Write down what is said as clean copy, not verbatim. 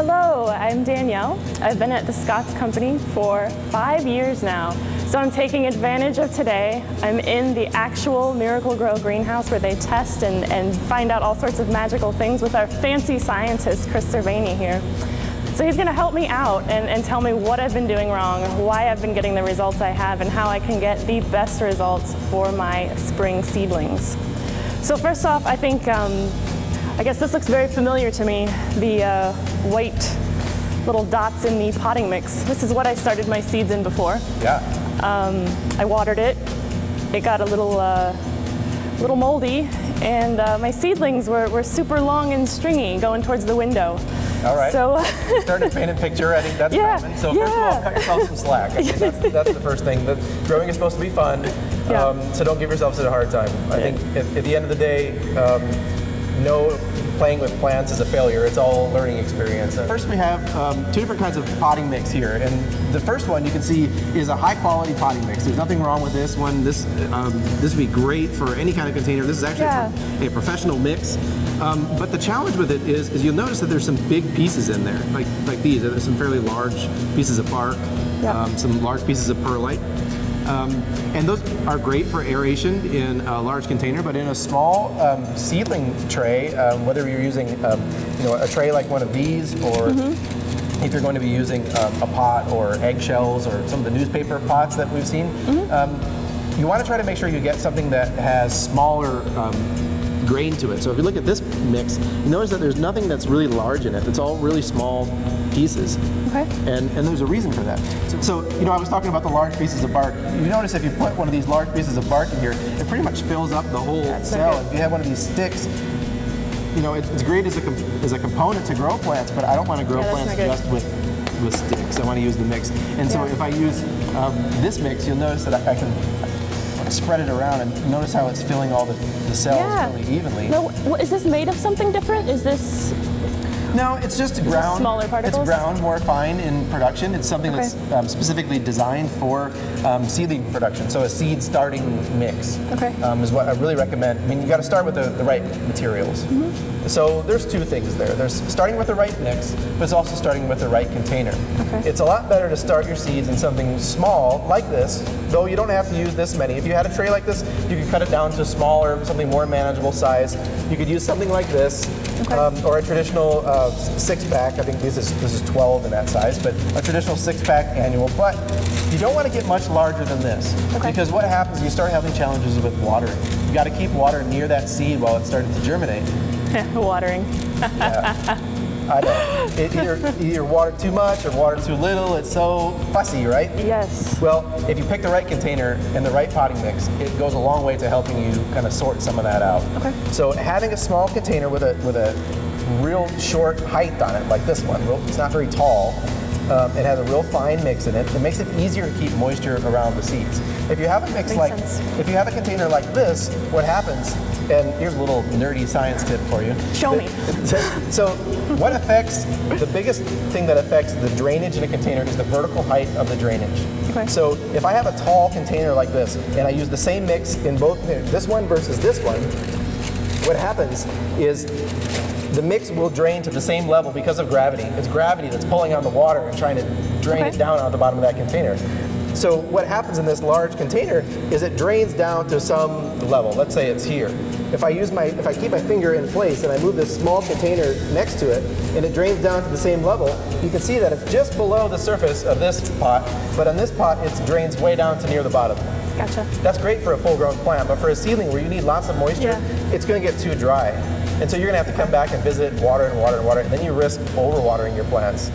Hello, I'm Danielle. I've been at the Scott's Company for 5 years now. So I'm taking advantage of today. I'm in the actual Miracle-Gro greenhouse where they test and find out all sorts of magical things with our fancy scientist, Chris Cerveny here. So he's gonna help me out and tell me what I've been doing wrong, why I've been getting the results I have, and how I can get the best results for my spring seedlings. So first off, I think, I guess this looks very familiar to me, the white little dots in the potting mix. This is what I started my seeds in before. Yeah. I watered it. It got a little moldy, and my seedlings were super long and stringy going towards the window. All right. So starting to paint a picture. I think that's common. So first of all, cut yourself some slack. I mean, that's the first thing. The growing is supposed to be fun, so don't give yourself such a hard time. I think at the end of the day, no playing with plants is a failure. It's all a learning experience. First, we have two different kinds of potting mix here, and the first one you can see is a high-quality potting mix. There's nothing wrong with this one. This would be great for any kind of container. This is actually a professional mix. But the challenge with it is you'll notice that there's some big pieces in there, like these. There's some fairly large pieces of bark, some large pieces of perlite. And those are great for aeration in a large container, but in a small seedling tray, whether you're using a tray like one of these, or if you're going to be using a pot or eggshells or some of the newspaper pots that we've seen, you want to try to make sure you get something that has smaller grain to it. So if you look at this mix, you notice that there's nothing that's really large in it. It's all really small pieces. Okay. And there's a reason for that. So I was talking about the large pieces of bark. You notice if you put one of these large pieces of bark in here, it pretty much fills up the whole cell. If you have one of these sticks, it's great as a component to grow plants, but I don't want to grow plants just with sticks. I want to use the mix. And so if I use this mix, you'll notice that I can spread it around and notice how it's filling all the cells really evenly. No, is this made of something different? Is this? No, it's just ground. Smaller particles? It's ground, more fine in production. It's something that's specifically designed for seedling production. So a seed starting mix is what I really recommend. I mean, you got to start with the right materials. So there's two things there. There's starting with the right mix, but it's also starting with the right container. It's a lot better to start your seeds in something small like this, though you don't have to use this many. If you had a tray like this, you could cut it down to smaller, something more manageable size. You could use something like this, or a traditional 6-pack. I think this is 12 in that size, but a traditional 6-pack annual. But you don't want to get much larger than this, because what happens is you start having challenges with watering. You got to keep water near that seed while it's starting to germinate. Watering. I know. Either water too much or water too little. It's so fussy, right? Yes. Well, if you pick the right container and the right potting mix, it goes a long way to helping you kind of sort some of that out. So having a small container with a real short height on it, like this one, it's not very tall. It has a real fine mix in it. It makes it easier to keep moisture around the seeds. If you have a mix if you have a container like this, what happens? And here's a little nerdy science tip for you. Show me. So what affects, the biggest thing that affects the drainage in a container is the vertical height of the drainage. So if I have a tall container like this, and I use the same mix in both, this one versus this one, what happens is the mix will drain to the same level because of gravity. It's gravity that's pulling on the water and trying to drain it down on the bottom of that container. So what happens in this large container is it drains down to some level. Let's say it's here. If I keep my finger in place and I move this small container next to it and it drains down to the same level, you can see that it's just below the surface of this pot, but on this pot it drains way down to near the bottom. Gotcha. That's great for a full-grown plant, but for a seedling where you need lots of moisture, it's going to get too dry. And so you're going to have to come back and visit, water and water and water, and then you risk overwatering your plants.